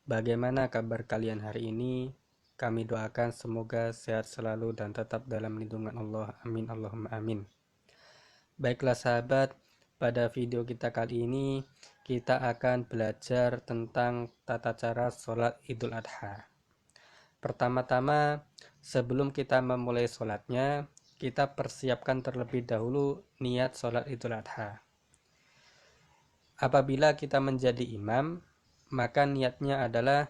Bagaimana kabar kalian hari ini? Kami doakan semoga sehat selalu dan tetap dalam lindungan Allah. Amin Allahumma amin. Baiklah sahabat, pada video kita kali ini kita akan belajar tentang tata cara sholat Idul Adha. Pertama-tama, sebelum kita memulai sholatnya, kita persiapkan terlebih dahulu niat sholat Idul Adha. Apabila kita menjadi imam, maka niatnya adalah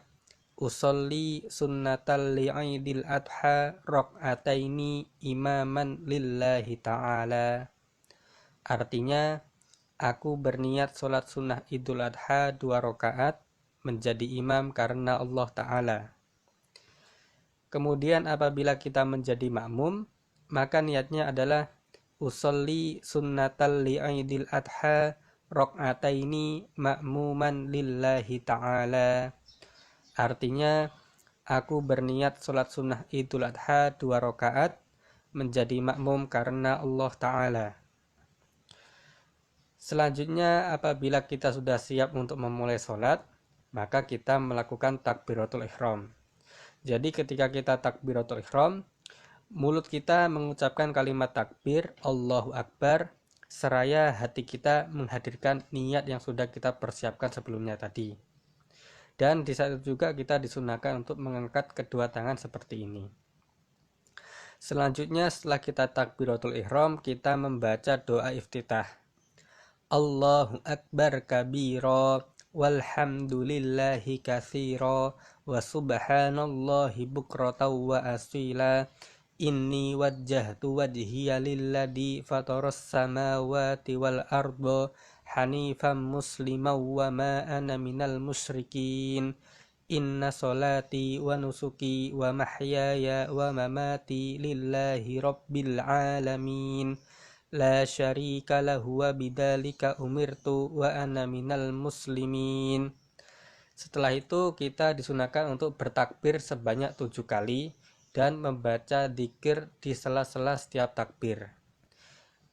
usolli sunnatal li'idil adha rok'ataini imaman lillahi ta'ala. Artinya, aku berniat sholat sunnah idul adha 2 rakaat menjadi imam karena Allah Ta'ala. Kemudian apabila kita menjadi makmum, maka niatnya adalah usolli sunnatal li'idil adha rok'ataini ma'muman lillahi ta'ala. Artinya, aku berniat sholat sunnah idul adha 2 rakaat menjadi makmum karena Allah Ta'ala. Selanjutnya, apabila kita sudah siap untuk memulai sholat, maka kita melakukan takbiratul ihram. Jadi ketika kita takbiratul ihram, mulut kita mengucapkan kalimat takbir Allahu Akbar, seraya hati kita menghadirkan niat yang sudah kita persiapkan sebelumnya tadi. Dan di saat itu juga kita disunahkan untuk mengangkat kedua tangan seperti ini. Selanjutnya setelah kita takbiratul ihram, kita membaca doa iftitah. Allahu Akbar kabira walhamdulillahi katsira wa subhanallahi bukratan wa asila. Inni wajjahtu wajhiya lilladzi fataras samawati wal arda hanifan musliman wa ma ana minal musyrikin. Inna salati wa nusuki wa mahyaya wa mamati lillahi rabbil alamin. La syarika lahu wa bidzalika umirtu wa ana minal muslimin. Setelah itu kita disunahkan untuk bertakbir sebanyak 7 kali dan membaca dzikir di sela-sela setiap takbir.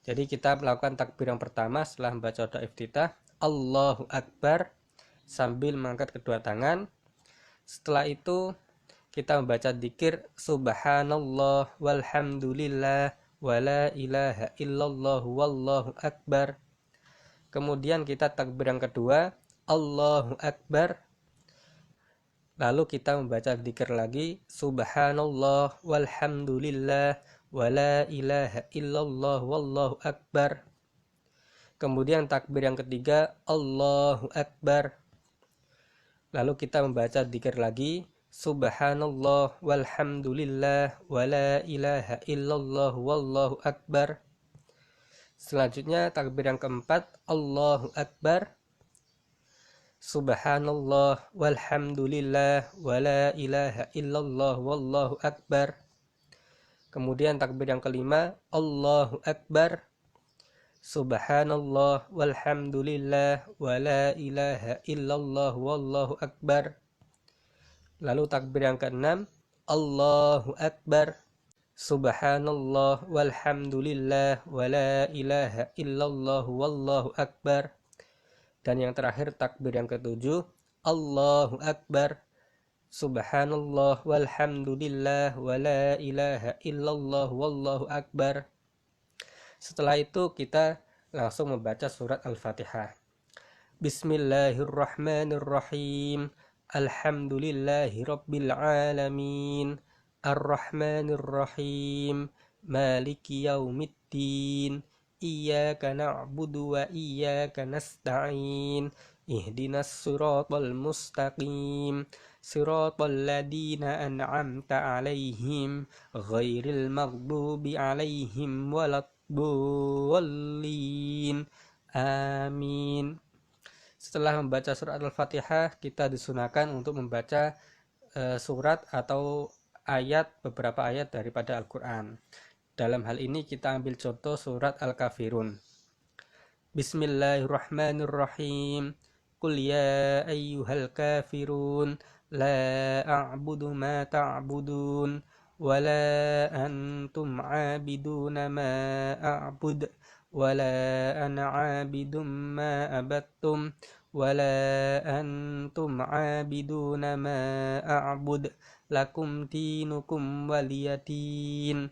Jadi kita melakukan takbir yang pertama setelah membaca doa iftitah, Allahu Akbar, sambil mengangkat kedua tangan. Setelah itu kita membaca dzikir Subhanallah walhamdulillah wa la ilaha illallah wallahu akbar. Kemudian kita takbir yang kedua, Allahu Akbar. Lalu kita membaca dzikir lagi Subhanallah walhamdulillah wa la ilaha illallah wallahu akbar. Kemudian takbir yang ketiga, Allahu Akbar. Lalu kita membaca dzikir lagi Subhanallah walhamdulillah wa la ilaha illallah wallahu akbar. Selanjutnya takbir yang keempat, Allahu Akbar. Subhanallah walhamdulillah wa la ilaha illallah wallahu akbar. Kemudian takbir yang kelima, Allahu Akbar. Subhanallah walhamdulillah wa la ilaha illallah wallahu akbar. Lalu takbir yang keenam, Allahu Akbar. Subhanallah walhamdulillah wa la ilaha illallah wallahu akbar. Dan yang terakhir takbir yang ketujuh, Allahu Akbar. Subhanallah walhamdulillah wa la ilaha illallah wallahu akbar. Setelah itu kita langsung membaca surat Al-Fatihah. Bismillahirrahmanirrahim. Alhamdulillahi rabbil alamin. Ar-Rahmanir-Rahim. Maliki yaumiddin. Iyyaka na'budu wa iyyaka nasta'in. Ihdinas siratal mustaqim. Siratal ladzina an'amta 'alaihim ghairil maghdubi 'alaihim waladdallin. Amin. Setelah membaca surat Al-Fatihah, kita disunahkan untuk membaca surat atau beberapa ayat daripada Al-Quran. Dalam hal ini kita ambil contoh surat Al-Kafirun. Bismillahirrahmanirrahim. Qul ya ayyuhal kafirun la a'budu ma ta'budun wa la antum 'abiduna ma a'bud wa la ana 'abidum ma abattum ولا أنتم عابدون ما أعبد لكم دينكم ولي دين.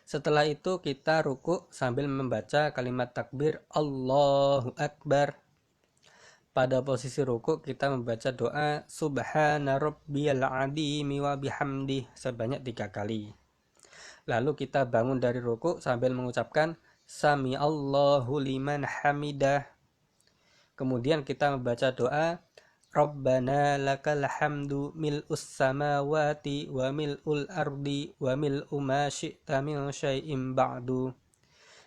Setelah itu kita ruku sambil membaca kalimat takbir Allahu Akbar. Pada posisi ruku kita membaca doa Subhana Rabbiyal Azimi wa bihamdih sebanyak 3 kali. Lalu kita bangun dari ruku sambil mengucapkan Sami Allahu liman hamidah. Kemudian kita membaca doa Rabbana lakal hamdu mil'us samawati wa mil'ul ardi wa mil'u ma syi'ta min syai'im ba'du.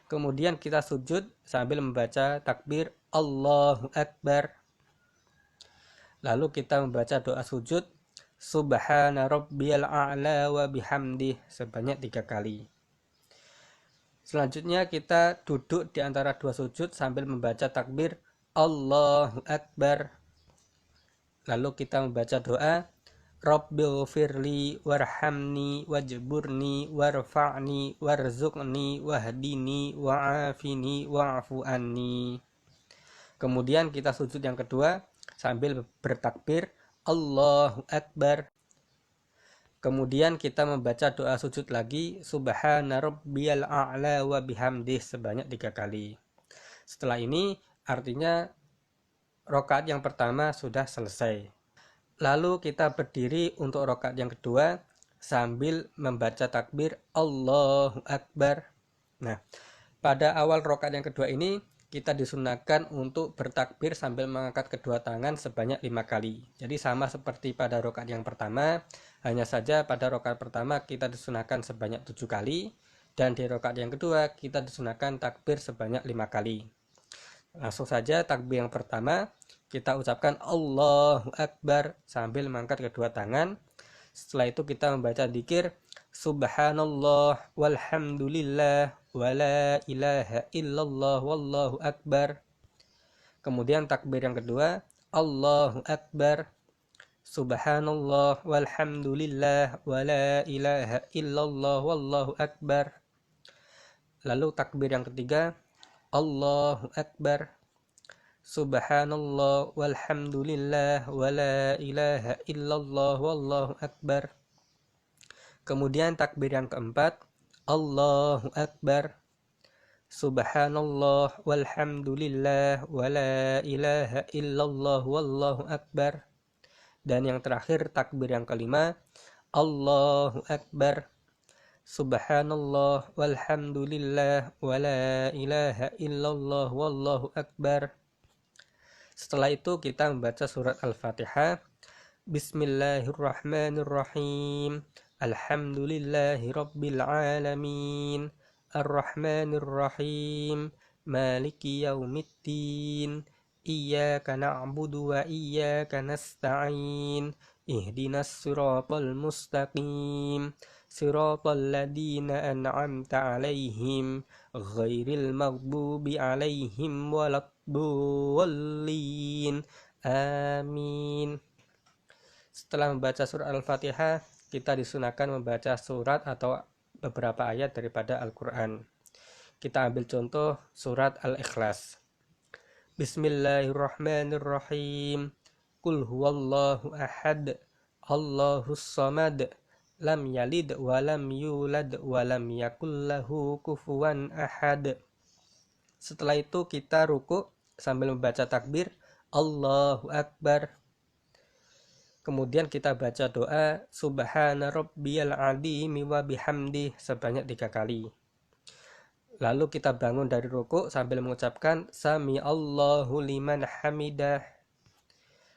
Kemudian kita sujud sambil membaca takbir Allahu Akbar. Lalu kita membaca doa sujud Subhana Rabbiyal A'la wa bihamdih sebanyak 3 kali. Selanjutnya kita duduk di antara dua sujud sambil membaca takbir Allahu Akbar. Lalu kita membaca doa Rabbighfirli warhamni wajburni warfa'ni warzuqni wahdini wa'afini wa'fu anni. Kemudian kita sujud yang kedua sambil bertakbir Allahu Akbar. Kemudian kita membaca doa sujud lagi Subhana Rabbiyal A'la wa bihamdih sebanyak 3 kali. Setelah ini artinya rakaat yang pertama sudah selesai. Lalu kita berdiri untuk rakaat yang kedua sambil membaca takbir Allahu Akbar. Nah, pada awal rakaat yang kedua ini kita disunahkan untuk bertakbir sambil mengangkat kedua tangan sebanyak 5 kali. Jadi sama seperti pada rakaat yang pertama, hanya saja pada rakaat pertama kita disunahkan sebanyak 7 kali dan di rakaat yang kedua kita disunahkan takbir sebanyak 5 kali. Langsung saja takbir yang pertama kita ucapkan Allahu Akbar sambil mengangkat kedua tangan. Setelah itu kita membaca dzikir Subhanallah walhamdulillah wala ilaha illallah wallahu akbar. Kemudian takbir yang kedua Allahu Akbar Subhanallah walhamdulillah wala ilaha illallah wallahu akbar. Lalu takbir yang ketiga Allahu Akbar Subhanallah walhamdulillah wala ilaha illallah wallahu akbar. Kemudian takbir yang keempat Allahu Akbar Subhanallah walhamdulillah wala ilaha illallah wallahu akbar. Dan yang terakhir takbir yang kelima Allahu Akbar Subhanallah walhamdulillah wala ilaha illallah wallahu akbar. Setelah itu kita membaca surat Al-Fatihah. Bismillahirrahmanirrahim. Alhamdulillahi rabbil alamin. Ar-Rahmanir-Rahim. Maliki yaumiddin. Iyyaka na'budu wa iyyaka nasta'in. Ihdinas siratal mustaqim. Siratal ladzina an'amta 'alaihim ghairil maghdubi 'alaihim waladdallin. Amin. Setelah membaca surat Al-Fatihah, kita disunahkan membaca surat atau beberapa ayat daripada Al-Quran. Kita ambil contoh surat Al-Ikhlas. Bismillahirrahmanirrahim. Qul huwallahu ahad, Allahus samad, lam yalid walam yulad walam yakul lahu kufuwan ahad. Setelah itu kita ruku sambil membaca takbir Allahu Akbar. Kemudian kita baca doa Subhana Rabbiyal Azimi wa bihamdih sebanyak 3 kali. Lalu kita bangun dari ruku sambil mengucapkan Sami Allahu liman hamidah.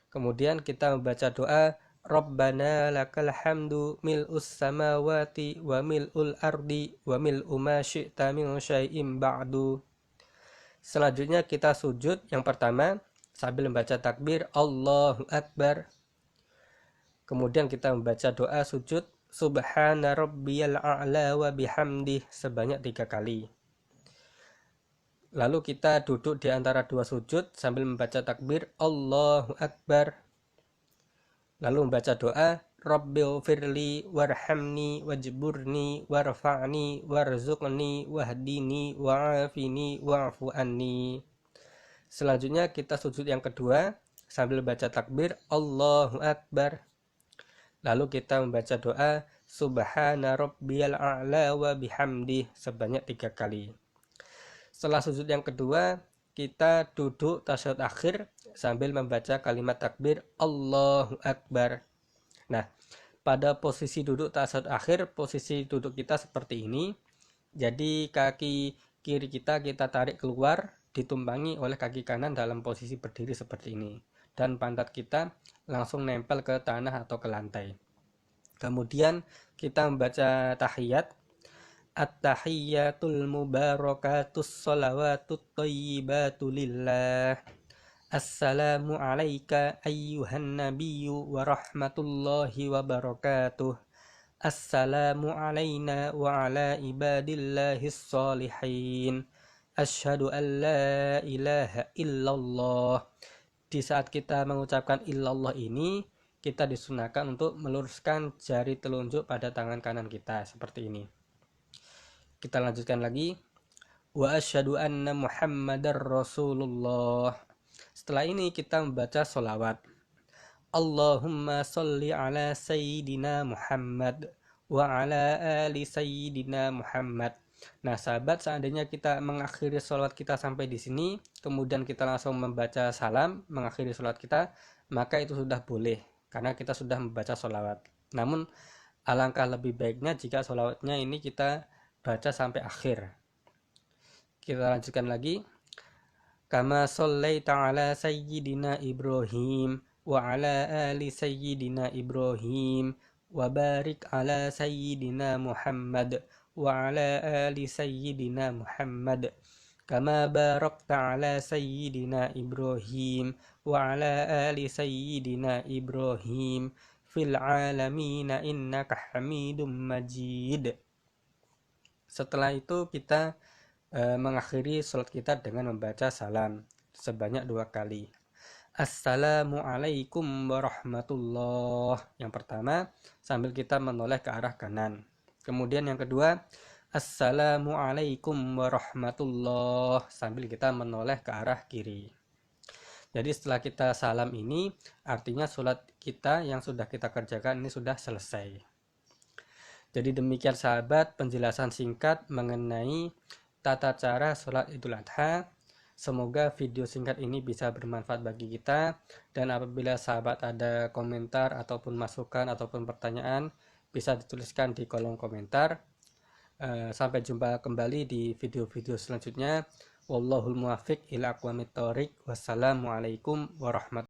Kemudian kita membaca doa Rabbana lakal hamdu mil'us samawati wa mil'ul ardi wa mil'u ma syi'ta min syai'im ba'du. Selanjutnya kita sujud yang pertama sambil membaca takbir Allahu Akbar. Kemudian kita membaca doa sujud Subhana Rabbiyal A'la wa bihamdih sebanyak 3 kali. Lalu kita duduk di antara dua sujud sambil membaca takbir Allahu Akbar. Lalu membaca doa Rabbighfirli warhamni wajburni warfa'ni warzuqni wahdini wa'afini wa'fu anni. Selanjutnya kita sujud yang kedua sambil baca takbir Allahu Akbar. Lalu kita membaca doa Subhana rabbiyal a'la wa bihamdih sebanyak 3 kali. Setelah sujud yang kedua, kita duduk tasyahud akhir sambil membaca kalimat takbir Allahu Akbar. Nah, pada posisi duduk tasyahud akhir, posisi duduk kita seperti ini. Jadi kaki kiri kita tarik keluar, ditumpangi oleh kaki kanan dalam posisi berdiri seperti ini. Dan pantat kita langsung nempel ke tanah atau ke lantai. Kemudian kita membaca tahiyat. At-tahiyyatul mubarakatus sholawatut thayyibatu lillah. Assalamu alayka ayyuhan nabiyyu wa rahmatullahi wa barakatuh. Assalamu alayna wa ala ibadillahis sholihin. Asyhadu an la ilaha illallah. Di saat kita mengucapkan illallah ini, kita disunahkan untuk meluruskan jari telunjuk pada tangan kanan kita seperti ini. Kita lanjutkan lagi. Wa asyhadu anna Muhammadar Rasulullah. Setelah ini kita membaca sholawat. Allahumma sholli ala Sayyidina Muhammad wa ala ali Sayyidina Muhammad. Nah, sahabat, seandainya kita mengakhiri sholawat kita sampai di sini, kemudian kita langsung membaca salam, mengakhiri sholawat kita, maka itu sudah boleh, karena kita sudah membaca sholawat. Namun, alangkah lebih baiknya jika sholawatnya ini kita baca sampai akhir. Kita lanjutkan lagi. Kama shallaita ala Sayyidina Ibrahim wa ala ali Sayyidina Ibrahim wa barik ala Sayyidina Muhammad wa ala ali Sayyidina Muhammad kama barakta ala Sayyidina Ibrahim wa ala ali Sayyidina Ibrahim fil alamina innaka Hamidum Majid. Setelah itu kita mengakhiri sholat kita dengan membaca salam sebanyak 2 kali. Assalamualaikum warahmatullah. Yang pertama sambil kita menoleh ke arah kanan. Kemudian yang kedua, Assalamualaikum warahmatullah sambil kita menoleh ke arah kiri. Jadi setelah kita salam ini, artinya sholat kita yang sudah kita kerjakan ini sudah selesai. Jadi demikian sahabat penjelasan singkat mengenai tata cara sholat Idul Adha. Semoga video singkat ini bisa bermanfaat bagi kita, dan apabila sahabat ada komentar ataupun masukan ataupun pertanyaan bisa dituliskan di kolom komentar. Sampai jumpa kembali di video-video selanjutnya. Wallahul muwaffiq ila aqwamit thoriq. Wassalamualaikum warahmatullahi wabarakatuh.